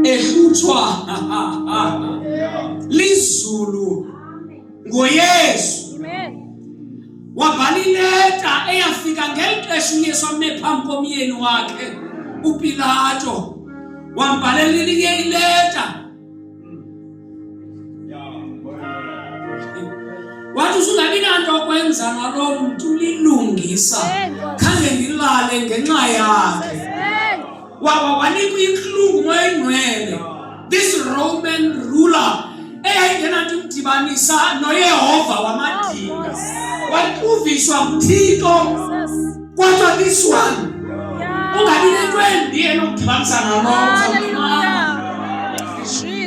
ehlutshwa lizulu ngoYesu. Wabhala ileta eyafika ngelixesha uYesu ame phambi komyeni wakhe uPilato. Wambhalela elinye ileta. Wathi usungabi nanto okwenza nalo mntu lilungisa. Khange ngilale ngenxa yakhe. Wanikwa inkluku moyengcwele. This Roman ruler eyayingenanto umdibanisa noYehova wamadinga. Wakuviswa nguThixo. Kodwa this one ungabi nento embi enokudibanisa nalo.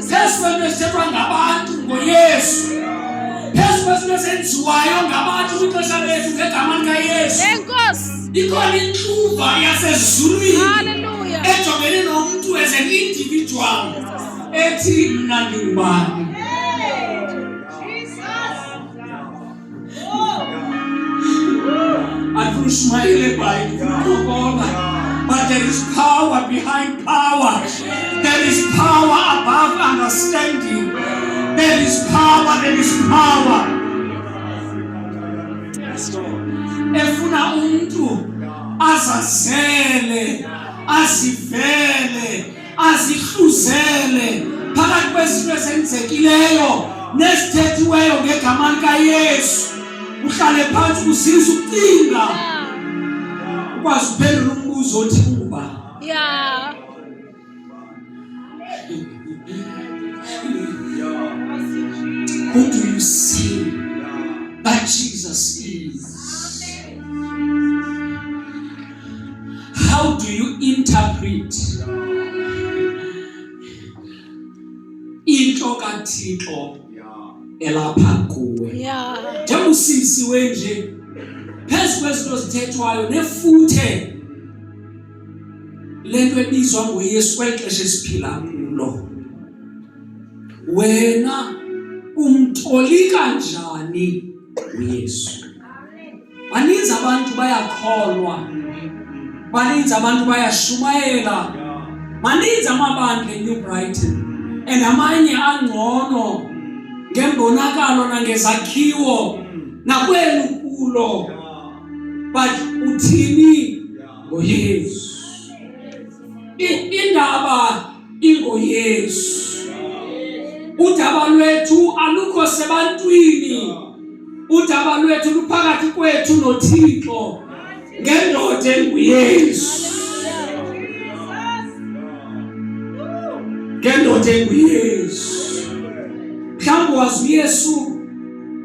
Phezu kwento esithethwa ngabantu ngoYesu. Phezu kwezinto ezenziwayo ngabantu kwixesha lethu ngegama likaYesu. Ikhona intluva yasezulwini ejongene nomntu as an individual ethi mna ndingubani. Andushumayele bayi kukoba. But there is power behind power. There is power above understanding. There is power, there is power. Efuna umuntu azazele, azivele, azihluzele phakathi kwezinto ezenzekileyo nesithethiweyo ngegama likaYesu. Uhlale phansi usizwe ukucinga. Ukwazi uphendula umbuzo othi ungubani. Who do you see that Jesus is? How do you interpret into kaThixo elapha kuwe? Njengoba usisiwe nje phezu kwezinto zithethwayo nefuthe lento ebizwa ngoYesu kwexesha esiphila kulo. Wena umtolika njani uYesu? Baninzi abantu bayakholwa. Baninzi abantu bayashumayela. Maninzi amabandla eNew Brighton. And amanye angcono ngembonakalo nangezakhiwo nakwenu kulo. But uthini ngoYesu? Indaba ingoYesu. Udaba lwethu alukho sebantwini. Udaba lwethu luphakathi kwethu noThixo ngendoda enguYesu. Ngendoda enguYesu. Mhlawumbe wazi uYesu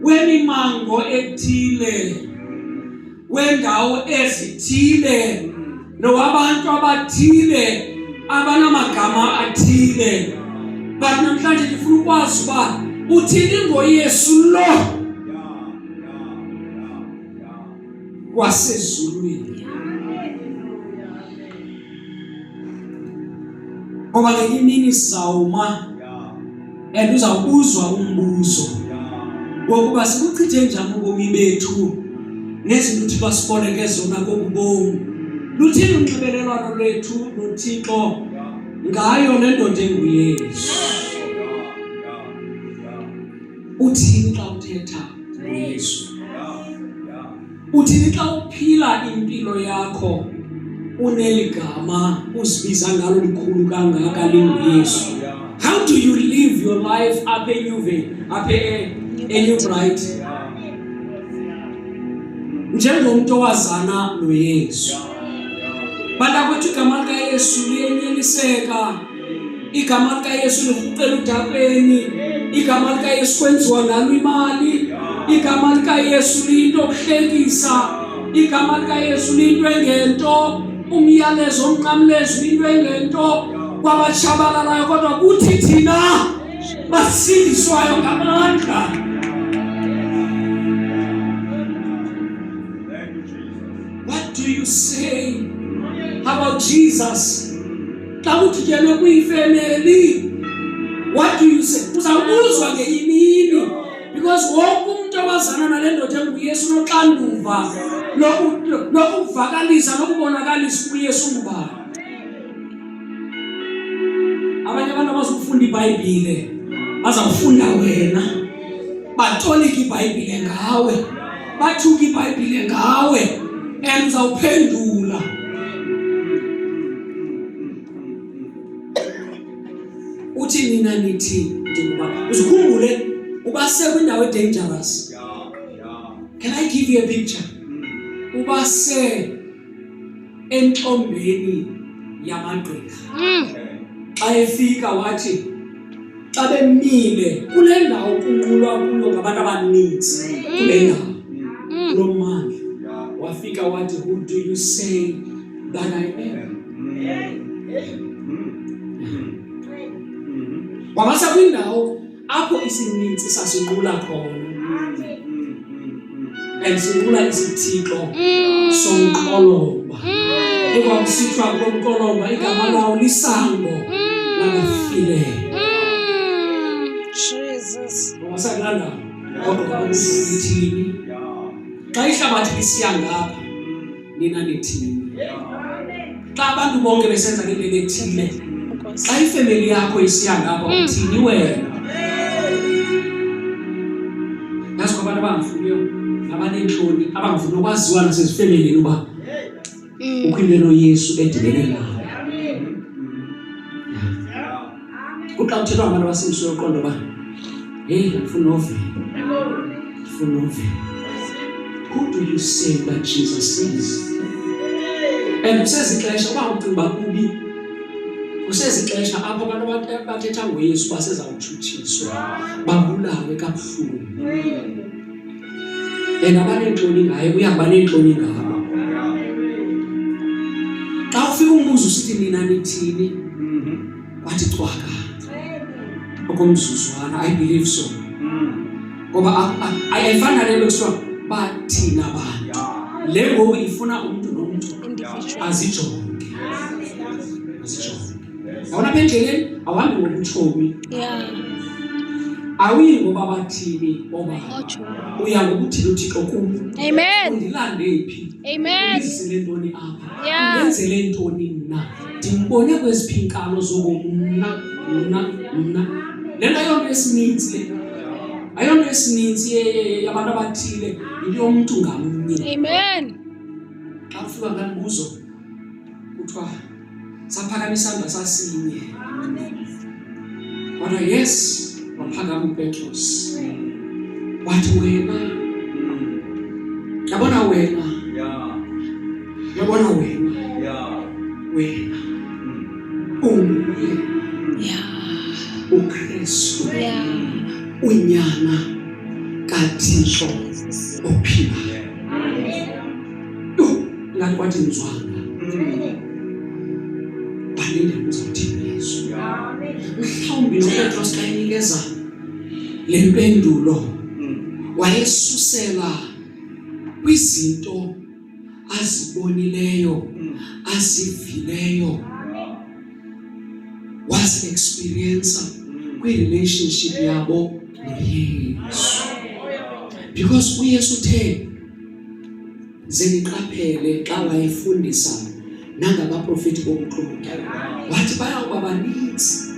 wemimango ethile, wendawo ezithile, nowabantu abathile abanamagama athile. But namhlanje ndifuna ukwazi uba uthini ngoYesu lo wasezulwini. Ngoba ngenye imini sawuma and uzawubuzwa umbuzo wokuba sikuchithe njani ubomi bethu nezinto uthi basiboleke zona kokubomi. Luthini unxibelelwano lwethu noThixo ngayo le ndoda enguYesu? Uthini xa uthetha ngoYesu? Uthini xa uphila impilo yakho uneligama uzibiza ngalo likhulu kangaka linguYesu? How do you live your life apha eNuve, apha eNew Bright? Njengomuntu owazana noYesu. Badakwethu igama likaYesu liyenyeliseka. Igama likaYesu lihuqela udakweni. Igama likaYesu kwenziwa ngalo imali. Igama likaYesu liyinto okuhlekisa. Igama likaYesu liyinto engento. Umyalezo omnqamlezo liyinto engento kwabatshabalalayo, kodwa kuthi thina basindiswayo ngamandla. What do you say about Jesus? Xa udityenwe kuyifemeli, what do you say? Uzawubuzwa ngeimini, because wonke umuntu owazana nale ndoda enguYesu noxanduva nokuvakalisa nokubonakalisa uYesu ngubani. abantu abazofunda iBhayibhile bazawufunda wena, batolika iBhayibhile ngawe, bathuka iBhayibhile ngawe, and uzawuphendula. Uthi mina nithi ndikuba uzikhumbule ubase kwindawo edangerous. Can I give you a picture? Ubase entombeni yamagqirha. Xa efika wathi xa bemile kule ndawo kunqulwa kuyo ngabantu abaninzi kule ndawo kulo mmandla, wafika wathi, who do you say that I am? Wabasa kwindawo apho isininzi sasinqula khona, and sinqula isithixo somqoloba. Ekwakusithiwa komqoloba igama lawo lisango labafileyo. Jesus. Wasakulanda kodwa usithini? Xa ihlabathi lisiya ngapha, nina nithini? Xa abantu bonke besenza ngendlela ethile, xa ifamily yakho isiya ngapha, uthini wena? Yazi kwabantu abangafuniyo nabanentloni abangafuni ukwaziwa nasezifemelini uba ukho into Yesu edibene nayo. Kuxa kuthethwa ngabantu abasemsweni uqondo uba hey, ndifuna novela. Who do you say that Jesus is? And usezixesha uba ucinga kubi, usezixesha apho abantu abathetha ngoYesu basezawutshutshiswa, babulawe kabuhlungu. And abanentloni ngaye uyaba nentloni ngabo. Xa ufika umbuzo usithi nina nithini, wathi cwaka okomzuzwana, I believe so. Ngoba ayifana nento kuswa bathina abantu. Le ngoku ifuna umuntu nomuntu azijonge. Yabona apha endleleni awahambi ngobutshomi. Awuyi ngoba bathini oba. Uya ngokuthini uThixo kum. Amen. Undilande phi? Amen. Ndizile ntoni apha? Ndenzele ntoni na? Ndimbone kweziphi inkalo zobomi mna. Lento ayonto esininzi le. Ayonto esininzi yabantu abathile, into yomuntu ngamnye. Amen. Xa ufika ngambuzo kuthiwa saphakamisa isandla sasinye. Kodwa yes, waphakama uPetros. Wathi wena, yabona wena. Yabona wena. Wena. uKristu. Unyana kaThixo ophilayo. Ngathi kwathi nzwanga. Balinde uzothini Yesu. Mhlawumbe noPetros xa enikeza le mpendulo wayesusela kwizinto azibonileyo, azivileyo, was experience kwi-relationship yabo noYesu. Because uYesu uthe zeniqaphele xa wayefundisa nangabaprofeti bokuqhubeka, wathi bayawuba baninzi